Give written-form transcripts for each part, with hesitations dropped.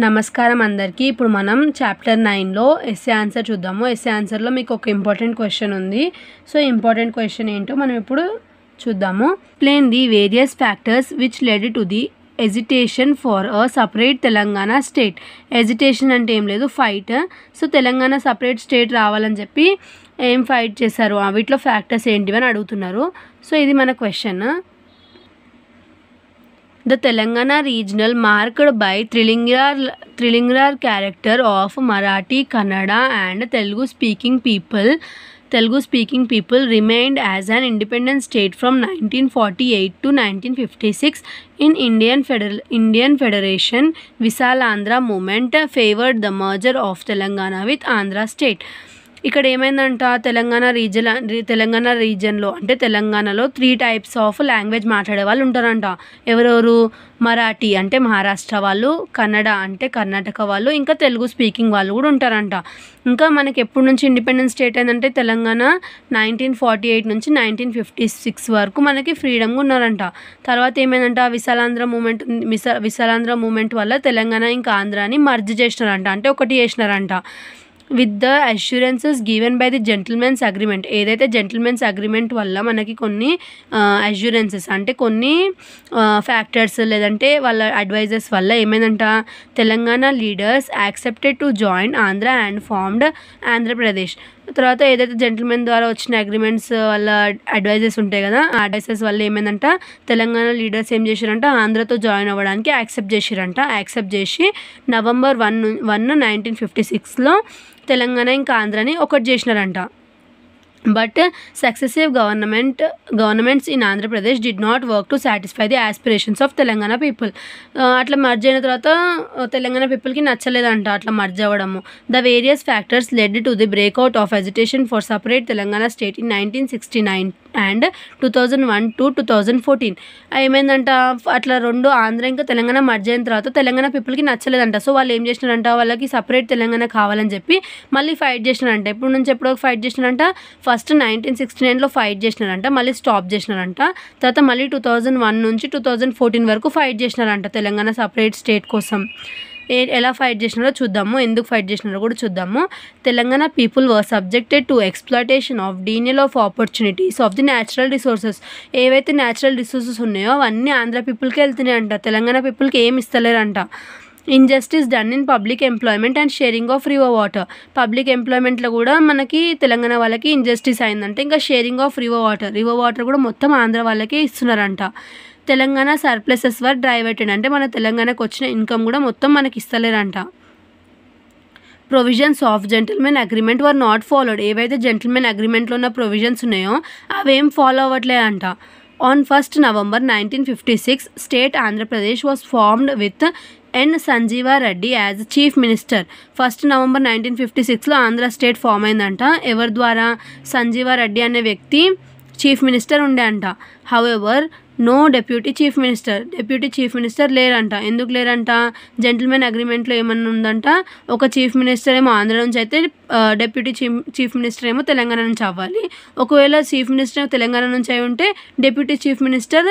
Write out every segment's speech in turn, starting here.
నమస్కారం అందరికీ. ఇప్పుడు మనం చాప్టర్ 9లో ఎస్సే ఆన్సర్ చూద్దాము. ఎస్సే ఆన్సర్లో మీకు ఒక ఇంపార్టెంట్ క్వశ్చన్ ఉంది. సో ఇంపార్టెంట్ క్వశ్చన్ ఏంటో మనం ఇప్పుడు చూద్దాము. Explain the various factors which led to the agitation for a separate Telangana state. Agitation అంటే ఏం లేదు, fight. So Telangana separate state రావాలని చెప్పి ఏం ఫైట్ చేశారు, వీటిలో ఫ్యాక్టర్స్ ఏంటివి అని అడుగుతున్నారు. సో ఇది మన question. The Telangana regional marked by trilingular character of Marathi, Kannada and Telugu speaking people remained as an independent state from 1948 to 1956 in Indian Federation. Visalandra movement favored the merger of Telangana with Andhra state. ఇక్కడ ఏమైందంట, తెలంగాణ రీజన్లో అంటే తెలంగాణలో 3 types of language మాట్లాడే వాళ్ళు ఉంటారంట. ఎవరెవరు? మరాఠీ అంటే మహారాష్ట్ర వాళ్ళు, కన్నడ అంటే కర్ణాటక వాళ్ళు, ఇంకా తెలుగు స్పీకింగ్ వాళ్ళు కూడా ఉంటారంట. ఇంకా మనకి ఎప్పటి నుంచి ఇండిపెండెన్స్ స్టేట్ అయిందంటే తెలంగాణ 1948 నుంచి 1956 వరకు మనకి ఫ్రీడమ్గా ఉన్నారంట. తర్వాత ఏమైందంట, విశాలాంధ్ర మూమెంట్ వల్ల తెలంగాణ ఇంకా ఆంధ్రాని మర్జ్ చేసినారంట, అంటే ఒకటి చేసినారంట. With the assurances given by the gentlemen's agreement. ఏదైతే జెంటిల్మెన్స్ అగ్రిమెంట్ వల్ల మనకి కొన్ని అష్యూరెన్సెస్ అంటే కొన్ని ఫ్యాక్టర్స్ లేదంటే వాళ్ళ అడ్వైజర్స్ వల్ల ఏమైందంట, Telangana leaders accepted to join Andhra and formed Andhra Pradesh. తర్వాత ఏదైతే జెంటిల్మెన్ ద్వారా వచ్చిన అగ్రిమెంట్స్ వాళ్ళ అడ్వైజర్స్ ఉంటాయి కదా, ఆ అడ్వైజర్స్ వల్ల ఏమైందంట, తెలంగాణ లీడర్స్ ఏం చేశారంట, ఆంధ్రతో జాయిన్ అవ్వడానికి యాక్సెప్ట్ చేసిరంట. యాక్సెప్ట్ చేసి November 1, 1956లో తెలంగాణ ఇంకా ఆంధ్రాని ఒకటి చేసినారంట. But successive governments in Andhra Pradesh did not work to satisfy the aspirations of Telangana people. అట్లా మర్జ్ అయిన తర్వాత తెలంగాణ పీపుల్కి నచ్చలేదంట అట్లా మర్జ్ అవ్వడము. The various factors led to the breakout of agitation for separate Telangana state in 1969 and 2001 to 2014. ఏమైందంట, అట్లా రెండు ఆంధ్ర ఇంకా తెలంగాణ మర్జ్ అయిన తర్వాత తెలంగాణ పీపుల్కి నచ్చలేదంట. సో వాళ్ళు ఏం చేసినారంట, వాళ్ళకి సపరేట్ తెలంగాణ కావాలని చెప్పి మళ్ళీ ఫైట్ చేసినారంట. ఎప్పటి నుంచి ఎప్పుడో ఫైట్ చేసినారంట, ఫస్ట్ 1969లో ఫైట్ చేసినారంట, మళ్ళీ స్టాప్ చేసినారంట. తర్వాత మళ్ళీ 2001 నుంచి 2014 వరకు ఫైట్ చేసినారంట తెలంగాణ సపరేట్ స్టేట్ కోసం. ఎలా ఫైట్ చేసినారో చూద్దాము, ఎందుకు ఫైట్ చేసినారో కూడా చూద్దాము. Telangana people were subjected to exploitation of denial of opportunities of the natural resources. ఏవైతే న్యాచురల్ రిసోర్సెస్ ఉన్నాయో అవన్నీ ఆంధ్ర పీపుల్కి వెళ్తున్నాయంట, తెలంగాణ పీపుల్కి ఏమి ఇస్తలేరంట. Injustice done in public employment and sharing of river water. Public ఎంప్లాయ్మెంట్లో కూడా మనకి తెలంగాణ వాళ్ళకి ఇన్జస్టిస్ అయిందంటే, ఇంకా షేరింగ్ ఆఫ్ రివర్ వాటర్ కూడా మొత్తం ఆంధ్ర వాళ్ళకే ఇస్తున్నారంట. తెలంగాణ సర్ప్లసెస్ వర్ డైవర్టెడ్ అంటే మన తెలంగాణకు వచ్చిన ఇన్కమ్ కూడా మొత్తం మనకి ఇస్తలేరంట. Provisions of gentlemen agreement were not followed. ఏవైతే జెంటిల్మెన్ అగ్రిమెంట్లో ఉన్న ప్రొవిజన్స్ ఉన్నాయో అవేం ఫాలో అవ్వట్లేదంట. On 1st November 1956, State Andhra Pradesh was formed with N. Sanjeeva Reddy as Chief Minister. 1st November 1956లో ఆంధ్ర స్టేట్ ఫామ్ అయిందంట. ఎవరి ద్వారా? సంజీవా రెడ్డి అనే వ్యక్తి చీఫ్ మినిస్టర్ ఉండే అంట. However no deputy chief minister లేరంట. ఎందుకు లేరంట, జెంటిల్మెన్ అగ్రిమెంట్లో ఏమన్నా ఉందంట, ఒక చీఫ్ మినిస్టర్ ఏమో ఆంధ్ర నుంచి అయితే డెప్యూటీ చీఫ్ మినిస్టర్ ఏమో తెలంగాణ నుంచి అవ్వాలి. ఒకవేళ చీఫ్ మినిస్టర్ తెలంగాణ నుంచి అయి ఉంటే డెప్యూటీ చీఫ్ మినిస్టర్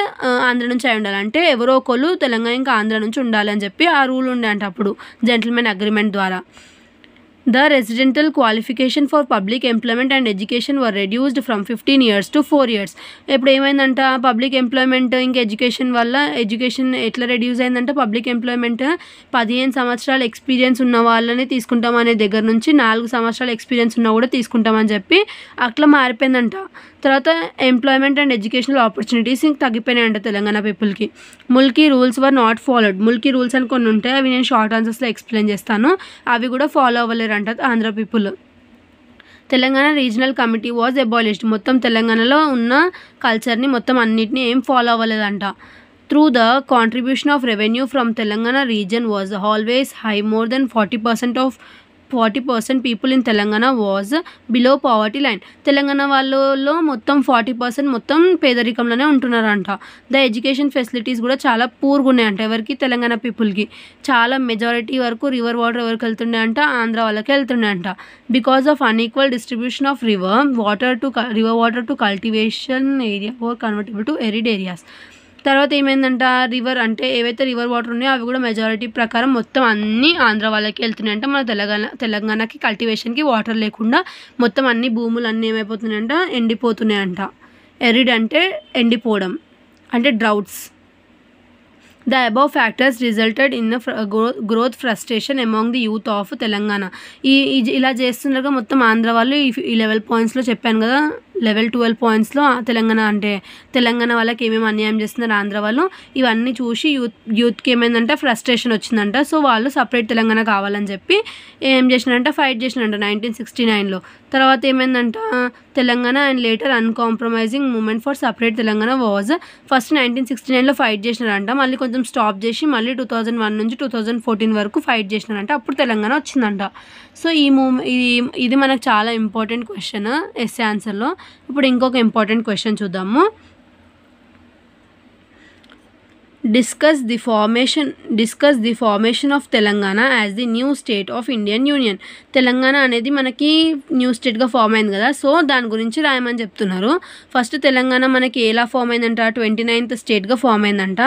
ఆంధ్ర నుంచి అయి ఉండాలి. అంటే ఎవరో ఒకళ్ళు తెలంగాణ ఇంకా ఆంధ్ర నుంచి ఉండాలి అని చెప్పి ఆ రూల్ ఉండే అంట అప్పుడు జెంటిల్మెన్ అగ్రిమెంట్ ద్వారా. The residential qualification for public employment and education were reduced from 15 years to 4 years. ఇప్పుడు ఏమైందంట, పబ్లిక్ ఎంప్లాయ్మెంట్ ఇంకా ఎడ్యుకేషన్ ఎట్లా రెడ్యూస్ అయిందంటే, పబ్లిక్ ఎంప్లాయ్మెంట్ 15 సంవత్సరాల ఎక్స్పీరియన్స్ ఉన్న వాళ్ళని తీసుకుంటాం అనే దగ్గర నుంచి 4 సంవత్సరాల ఎక్స్పీరియన్స్ ఉన్నా కూడా తీసుకుంటామని చెప్పి అట్లా మారిపోయిందంట. తర్వాత ఎంప్లాయ్మెంట్ అండ్ ఎడ్యుకేషనల్ ఆపర్చునిటీస్ తగ్గిపోయినాయంట తెలంగాణ పీపుల్కి. Mulki rules were not followed. Mulki rules అని కొన్ని ఉంటాయి, అవి నేను షార్ట్ ఆన్సర్స్లో ఎక్స్ప్లెయిన్ చేస్తాను. అవి కూడా ఫాలో అవ్వలేరంట Andhra people. Telangana regional committee was abolished. మొత్తం తెలంగాణలో ఉన్న కల్చర్ని మొత్తం అన్నిటిని ఏం ఫాలో అవ్వలేదంట. Through the contribution of revenue from Telangana region was always high, more than 40% people in Telangana was below poverty line. Telangana వాళ్ళలో మొత్తం 40% మొత్తం పేదరికంలోనే ఉంటున్నారంట. ద ఎడ్యుకేషన్ ఫెసిలిటీస్ కూడా చాలా పూర్గా ఉన్నాయంట. ఎవరికి? తెలంగాణ పీపుల్కి. చాలా మెజారిటీ వరకు రివర్ వాటర్ ఎవరికి వెళ్తున్నాయంట, ఆంధ్ర వాళ్ళకి వెళ్తున్నాయంట. Because of unequal distribution of river water to cultivation area or convertible to arid areas. తర్వాత ఏమైందంట, రివర్ అంటే ఏవైతే రివర్ వాటర్ ఉన్నాయో అవి కూడా మెజారిటీ ప్రకారం మొత్తం అన్నీ ఆంధ్ర వాళ్ళకి వెళ్తున్నాయంట. మన తెలంగాణకి కల్టివేషన్కి వాటర్ లేకుండా మొత్తం అన్ని భూములు అన్నీ ఏమైపోతున్నాయంట, ఎండిపోతున్నాయంట. ఎరిడ్ అంటే ఎండిపోవడం అంటే droughts. The above factors resulted in the growth frustration among the youth of Telangana. ఇలా చేస్తున్నారుగా మొత్తం ఆంధ్ర వాళ్ళు. ఈ లెవెల్ పాయింట్స్లో చెప్పాను కదా, లెవెల్ 12 పాయింట్స్లో తెలంగాణ వాళ్ళకి ఏమేమి అన్యాయం చేస్తున్నారు ఆంధ్ర వాళ్ళు, ఇవన్నీ చూసి యూత్కి ఏమైందంటే ఫ్రస్ట్రేషన్ వచ్చిందంట. సో వాళ్ళు సపరేట్ తెలంగాణ కావాలని చెప్పి ఏం చేసినారంట, ఫైట్ చేసినారంట 1969లో. తర్వాత ఏమైందంట, Telangana and later uncompromising movement for separate Telangana was first 1969లో ఫైట్ చేసినారంట. మళ్ళీ కొంచెం స్టాప్ చేసి మళ్ళీ 2001 నుంచి 2014 వరకు ఫైట్ చేసినారంట. అప్పుడు తెలంగాణ వచ్చిందంట. సో ఇది మనకు చాలా ఇంపార్టెంట్ క్వశ్చన్ ఎస్ఏ ఆన్సర్లో. ఇప్పుడు ఇంకొక ఇంపార్టెంట్ క్వశ్చన్ చూద్దాము. Discuss the formation of Telangana as the new state of Indian union. Telangana అనేది మనకి న్యూ స్టేట్గా ఫామ్ అయింది కదా, సో దాని గురించి రాయమని చెప్తున్నారు. ఫస్ట్ తెలంగాణ మనకి ఎలా ఫామ్ అయిందంట, 29th స్టేట్గా ఫామ్ అయిందంట.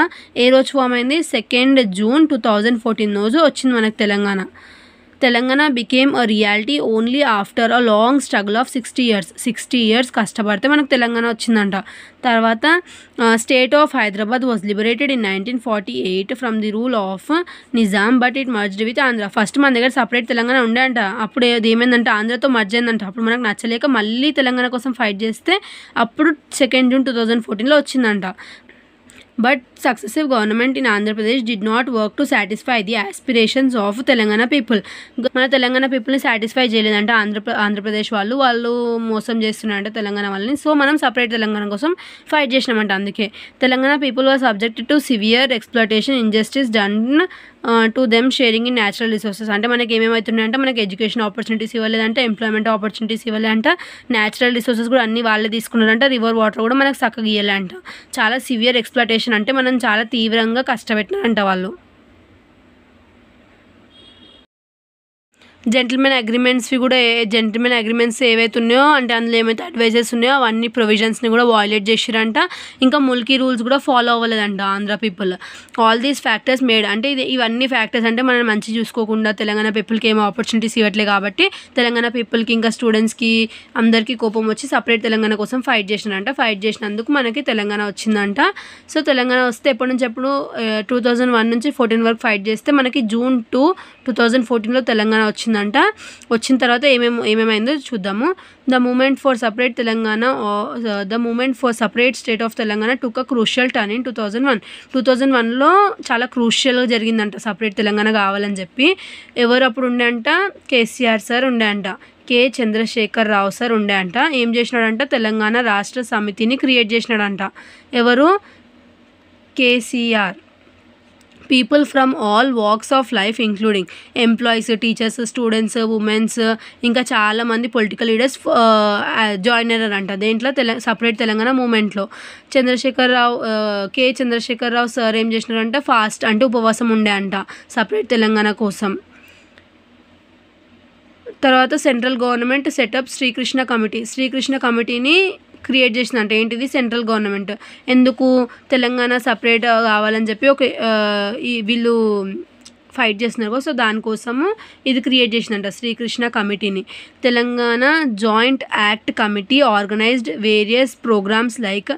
ఏ రోజు ఫామ్ అయింది, 2 జూన్ 2014 రోజు వచ్చింది మనకి Telangana. Telangana became a reality only after a long struggle of 60 years కష్టపడితే మనకు తెలంగాణ వచ్చిందంట. తర్వాత state of Hyderabad was liberated in 1948 from the rule of Nizam but it merged with Andhra. First మన దగ్గర సపరేట్ తెలంగాణ ఉండే అంట, అప్పుడు ఏమైందంటే ఆంధ్రతో మర్జ్ అయిందంట. అప్పుడు మనకు నచ్చలేక మళ్ళీ తెలంగాణ కోసం ఫైట్ చేస్తే అప్పుడు 2 జూన్ 2014లో వచ్చిందంట. But successive government in Andhra Pradesh did not work to satisfy the aspirations of Telangana people. మన తెలంగాణ పీపుల్ని సాటిస్ఫై చేయలేదంట ఆంధ్రప్రదేశ్ వాళ్ళు మోసం చేస్తున్నారంట తెలంగాణ వాళ్ళని. సో మనం సపరేట్ తెలంగాణ కోసం ఫైట్ చేసినామంట. అందుకే Telangana people was subjected to severe exploitation, injustice done to them sharing in natural resources. అంటే మనకి ఏమేమవుతున్నాయంటే, మనకి ఎడ్యుకేషన్ ఆపర్చునిటీస్ ఇవ్వలేదంట, ఎంప్లాయ్మెంట్ ఆపర్చునిటీస్ ఇవ్వలేదంట, న్యాచురల్ రిసోర్సెస్ కూడా అన్ని వాళ్ళే తీసుకున్నారంట, రివర్ వాటర్ కూడా మనకు చక్కగా ఇవ్వాలంట. చాలా సివియర్ ఎక్స్ప్లాయిటేషన్ అంటే మనం చాలా తీవ్రంగా కష్టపెట్టినారంట వాళ్ళు. జెంటిల్మెన్ అగ్రిమెంట్స్ ఏవైతే ఉన్నాయో అంటే అందులో ఏమైతే అడ్వైజెస్ ఉన్నాయో అవన్నీ ప్రొవిజన్స్ని కూడా వాయిలేట్ చేసిరంట. ఇంకా ముల్కీ రూల్స్ కూడా ఫాలో అవ్వలేదంట Andhra people. All these factors made అంటే ఇవన్నీ ఫ్యాక్టర్స్ అంటే మనం మంచి చూసుకోకుండా తెలంగాణ పీపుల్కి ఏమో ఆపర్చునిటీస్ ఇవ్వట్లేదు కాబట్టి తెలంగాణ పీపుల్కి ఇంకా స్టూడెంట్స్కి అందరికీ కోపం వచ్చి సపరేట్ తెలంగాణ కోసం ఫైట్ చేసినారంట. ఫైట్ చేసినందుకు మనకి తెలంగాణ వచ్చిందంట. సో తెలంగాణ వస్తే ఎప్పటి నుంచి ఎప్పుడు 2001 నుంచి 14 వరకు ఫైట్ చేస్తే మనకి జూన్ 2, 2014లో తెలంగాణ వచ్చిందంట. వచ్చిన తర్వాత ఏమేమైందో చూద్దాము. The moment for separate state of Telangana took a crucial turn in 2001. 2001లో చాలా క్రూషియల్గా జరిగిందంట సపరేట్ తెలంగాణ కావాలని చెప్పి. ఎవరు అప్పుడు ఉండే అంట, కేసీఆర్ సార్ ఉండే అంట, కె చంద్రశేఖర్ రావు సార్ ఉండే అంట. ఏం చేసినాడంట, తెలంగాణ రాష్ట్ర సమితిని క్రియేట్ చేసినాడంట. ఎవరు, KCR. People from all walks of life including employees, teachers, students, women's, ఇంకా చాలామంది పొలిటికల్ లీడర్స్ జాయిన్ అయ్యారంట దేంట్లో, సపరేట్ తెలంగాణ మూమెంట్లో. కె చంద్రశేఖర్ రావు సార్ ఏం చేసినారంట, ఫాస్ట్ అంటే ఉపవాసం ఉండే అంట సపరేట్ తెలంగాణ కోసం. తర్వాత సెంట్రల్ గవర్నమెంట్ సెటప్ శ్రీకృష్ణ కమిటీని క్రియేట్ చేసిందంట. ఏంటిది, సెంట్రల్ గవర్నమెంట్. ఎందుకు, తెలంగాణ సపరేట్ కావాలని చెప్పి వీళ్ళు ఫైట్ చేస్తున్నారు. సో దానికోసము ఇది క్రియేట్ చేసిందంట శ్రీకృష్ణ కమిటీని. Telangana joint act committee organised various programmes like,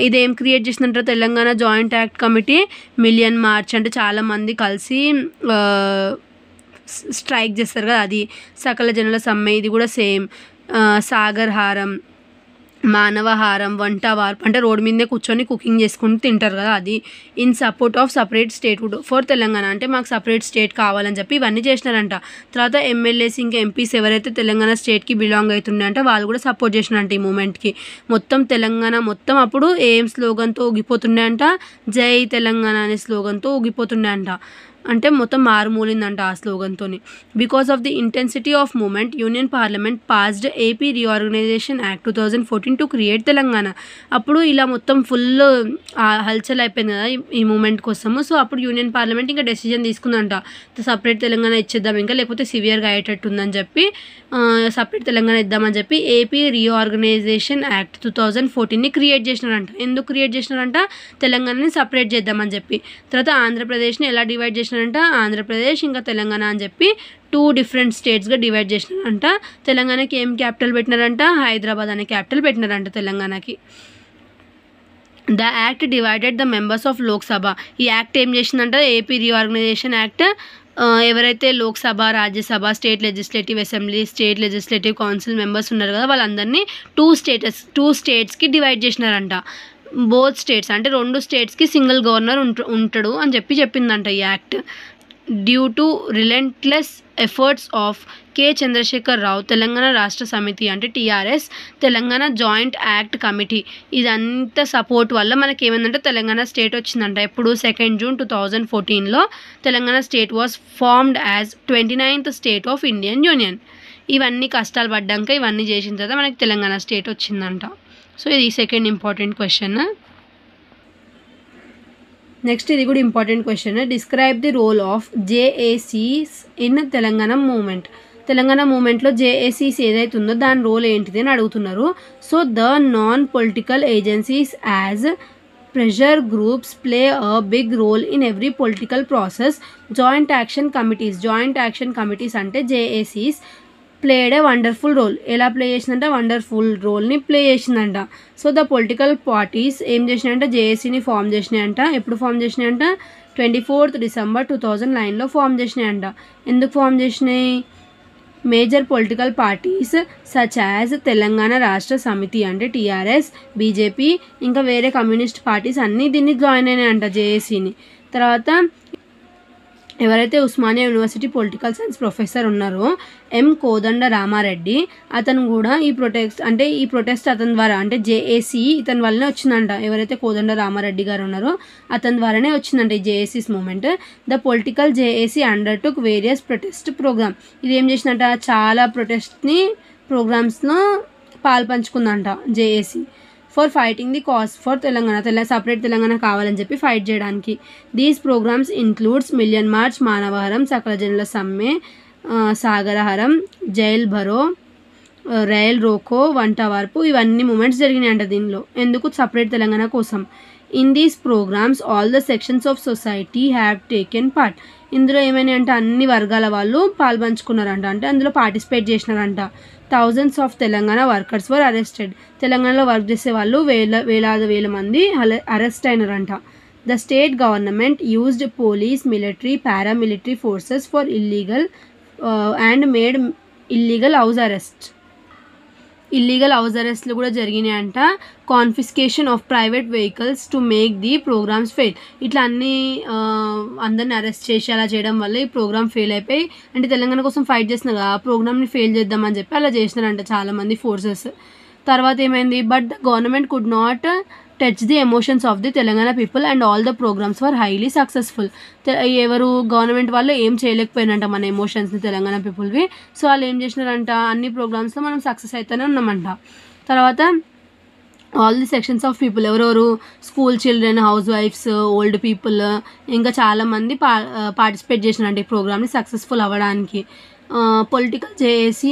ఇదేం క్రియేట్ చేసిందంట Telangana joint act committee, million march అంటే చాలామంది కలిసి స్ట్రైక్ చేస్తారు కదా అది, సకల జనుల సమ్మె ఇది కూడా సేమ్, సాగర్ హారం, మానవహారం, వంట వార్పు అంటే రోడ్డు మీదే కూర్చొని కుకింగ్ చేసుకుని తింటారు కదా అది. In support of separate statehood for Telangana అంటే మాకు సపరేట్ స్టేట్ కావాలని చెప్పి ఇవన్నీ చేసినారంట. తర్వాత ఎమ్మెల్యేస్ ఇంకా ఎంపీస్ ఎవరైతే తెలంగాణ స్టేట్కి బిలాంగ్ అవుతుండే అంటే వాళ్ళు కూడా సపోర్ట్ చేసినారంట ఈ మూమెంట్కి. మొత్తం తెలంగాణ మొత్తం అప్పుడు ఏం స్లోగన్తో ఊగిపోతుండే అంట, జై తెలంగాణ అనే స్లోగన్తో ఊగిపోతుండే అంట. అంటే మొత్తం మారుమూలిందంట ఆ స్లోగన్తోని. Because of the intensity of movement union parliament passed AP reorganisation act 2014 to create Telangana. అప్పుడు ఇలా మొత్తం ఫుల్ హల్చల్ అయిపోయింది కదా ఈ మూమెంట్ కోసము. సో అప్పుడు యూనియన్ పార్లమెంట్ ఇంకా డెసిజన్ తీసుకుందంట, సపరేట్ తెలంగాణ ఇచ్చేద్దాం ఇంకా, లేకపోతే సివియర్గా అయ్యేటట్టు ఉందని చెప్పి సపరేట్ తెలంగాణ ఇద్దామని చెప్పి ఏపీ రీఆర్గనైజేషన్ యాక్ట్ 2014ని క్రియేట్ చేసినారంట. ఎందుకు క్రియేట్ చేసినారంట? తెలంగాణని సపరేట్ చేద్దామని చెప్పి. తర్వాత ఆంధ్రప్రదేశ్ని ఎలా డివైడ్ చేసినారంట? ఆంధ్రప్రదేశ్ ఇంకా తెలంగాణ అని చెప్పి 2 డిఫరెంట్ స్టేట్స్గా డివైడ్ చేసినారంట. తెలంగాణకి ఏం క్యాపిటల్ పెట్టినారంట? హైదరాబాద్ అనే క్యాపిటల్ పెట్టినారంట తెలంగాణకి. The act divided the members of Lok Sabha. ఈ యాక్ట్ ఏం చేసిందంట? ఏపీ రీఆర్గనైజేషన్ యాక్ట్ ఎవరైతే Lok Sabha, Rajya Sabha, state legislative assembly, state legislative council members ఉన్నారు కదా, వాళ్ళందరినీ 2 స్టేట్స్కి డివైడ్ చేసినారంట. బోత్ స్టేట్స్ అంటే 2 స్టేట్స్కి సింగిల్ గవర్నర్ ఉంటాడు అని చెప్పిందంట ఈ act. Due to relentless efforts of K Chandrashekar Rao Telangana Rashtra Samithi అంటే TRS, Telangana joint act committee, ఇదంతా సపోర్ట్ వల్ల మనకి ఏమైందంటే తెలంగాణ స్టేట్ వచ్చిందంట. ఎప్పుడు 2 జూన్ 2014లో Telangana state was formed as 29th state of Indian union. ఇవన్నీ కష్టాలు పడ్డాక ఇవన్నీ చేసిన తర్వాత మనకి తెలంగాణ స్టేట్ వచ్చిందంట. సో ఇది సెకండ్ ఇంపార్టెంట్ క్వశ్చన్. నెక్స్ట్ ఇది కూడా important question. Describe the role of జేఏసీస్ ఇన్ తెలంగాణ మూమెంట్. తెలంగాణ మూమెంట్లో జేఏసీస్ ఏదైతే ఉందో దాని రోల్ ఏంటిది అని అడుగుతున్నారు. So the non political agencies as pressure groups play a big role in every political process. Joint action committees అంటే జేఏసీస్ ప్లేడ్ ఏ వండర్ఫుల్ రోల్. ఎలా ప్లే చేసిందంట? వండర్ఫుల్ రోల్ని ప్లే చేసిందంట. సో ద పొలిటికల్ పార్టీస్ ఏం చేసినాయంట? జేఏసీని ఫామ్ చేసినాయంట. ఎప్పుడు ఫామ్ చేసినాయంట? 24th December 2009లో ఫామ్ చేసినాయంట. ఎందుకు ఫామ్ చేసినాయి? Major political parties such as Telangana Rashtra Samithi అంటే టీఆర్ఎస్, బీజేపీ, ఇంకా వేరే కమ్యూనిస్ట్ పార్టీస్ అన్నీ దీన్ని జాయిన్ అయినాయంట జేఏసీని. తర్వాత ఎవరైతే Osmania university political science professor ఉన్నారో ఎం కోదండ రామారెడ్డి, అతను కూడా ఈ ప్రొటెస్ట్ అతని ద్వారా అంటే జేఏసీ ఇతని వల్లనే వచ్చిందంట. ఎవరైతే కోదండ రామారెడ్డి గారు ఉన్నారో అతని ద్వారానే వచ్చిందంట ఈ జేఏసీస్ movement. The political JAC undertook various protest program. ఇది ఏం చేసిందంట? చాలా ప్రొటెస్ట్ని ప్రోగ్రామ్స్లో పాల్పంచుకుందంట JAC. For fighting the cause for Telangana separate Telangana కావాలని చెప్పి ఫైట్ చేయడానికి. These programs includes million march, Manavaharam, Sakala Janula Samme, Sagaraharam, jail Bharo, rail Roko, Vanta Varpu, ఇవన్నీ మూమెంట్స్ జరిగినాయంట దీనిలో. ఎందుకు? సపరేట్ తెలంగాణ కోసం. In these programs all the sections of society have taken part. ఇందులో ఏమైనా అంటే అన్ని వర్గాల వాళ్ళు పాల్పంచుకున్నారంట, అంటే అందులో పార్టిసిపేట్ చేసినారంట. Thousands of Telangana workers were arrested. తెలంగాణలో వర్క్ చేసే వాళ్ళు వేల మంది అరెస్ట్ అయినారంట. The state government used police, military, paramilitary forces for illegal and made illegal house అరెస్ట్లు కూడా జరిగినాయంట. Confiscation of private vehicles to make the programs fail. ఇట్లా అందరిని అరెస్ట్ చేసి అలా చేయడం వల్ల ఈ ప్రోగ్రామ్ ఫెయిల్ అయిపోయి, అంటే తెలంగాణ కోసం ఫైట్ చేస్తున్నారు కదా, ఆ ప్రోగ్రామ్ని ఫెయిల్ చేద్దామని చెప్పి అలా చేసినారంట చాలామంది ఫోర్సెస్. తర్వాత ఏమైంది? But the government could not touch the emotions of the Telangana people and all the programmes were highly successful. ఎవరు గవర్నమెంట్ వాళ్ళు ఏం చేయలేకపోయినంట మన ఎమోషన్స్ని తెలంగాణ పీపుల్వి. సో వాళ్ళు ఏం చేసినారంట? అన్ని ప్రోగ్రామ్స్లో మనం సక్సెస్ అయితేనే ఉన్నామంట. తర్వాత all the sections of people ఎవరెవరు? School children, house wives, old people, ఇంకా చాలామంది పార్టిసిపేట్ చేసినారంట ఈ ప్రోగ్రామ్ని సక్సెస్ఫుల్ అవ్వడానికి. పొలిటికల్ జేఏసీ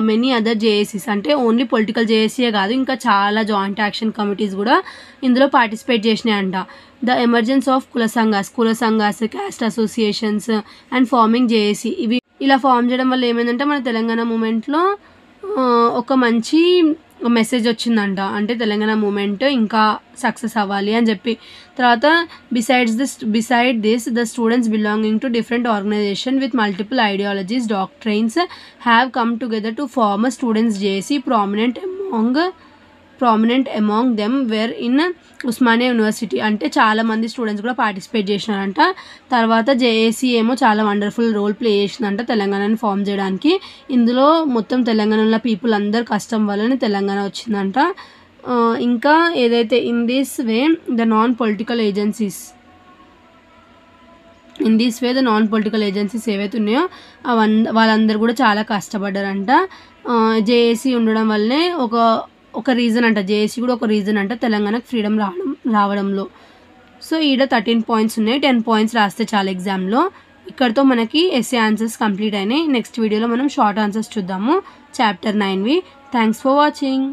మెనీ అదర్ జేఏసీస్ అంటే ఓన్లీ పొలిటికల్ జేఏసీయే కాదు, ఇంకా చాలా జాయింట్ యాక్షన్ కమిటీస్ కూడా ఇందులో పార్టిసిపేట్ చేసినాయంట. ద ఎమర్జెన్స్ ఆఫ్ కుల సంఘాస్, caste associations and forming JAC, ఇవి ఇలా ఫామ్ చేయడం వల్ల ఏమైందంటే మన తెలంగాణ మూమెంట్లో ఒక మంచి మెసేజ్ వచ్చిందంట, అంటే తెలంగాణ మూమెంట్ ఇంకా సక్సెస్ అవ్వాలి అని చెప్పి. తర్వాత beside this the students belonging to different organisation with multiple ideologies, doctrines have come together to form students JAC. Prominent among them were in Osmania university. అంటే చాలామంది స్టూడెంట్స్ కూడా పార్టిసిపేట్ చేసినారంట. తర్వాత జేఏసీ ఏమో చాలా వండర్ఫుల్ రోల్ ప్లే చేసిందంట తెలంగాణని form చేయడానికి. ఇందులో మొత్తం తెలంగాణలో పీపుల్ అందరు కష్టం వల్లనే తెలంగాణ వచ్చిందంట. ఇంకా ఏదైతే in this way the non political agencies in this way the non political agencies ఏవైతే ఉన్నాయో వాళ్ళందరూ కూడా చాలా కష్టపడ్డారంట. జేఏసీ ఉండడం వల్లనే ఒక రీజన్ అంట, జేఏసీ కూడా ఒక రీజన్ అంట తెలంగాణకు ఫ్రీడమ్ రావడంలో. సో ఈడ 13 పాయింట్స్ ఉన్నాయి, 10 పాయింట్స్ రాస్తే చాలా ఎగ్జామ్లో. ఇక్కడితో మనకి ఎస్ఏ ఆన్సర్స్ కంప్లీట్ అయినాయి. నెక్స్ట్ వీడియోలో మనం షార్ట్ ఆన్సర్స్ చూద్దాము, చాప్టర్ 9వి. Thanks for watching.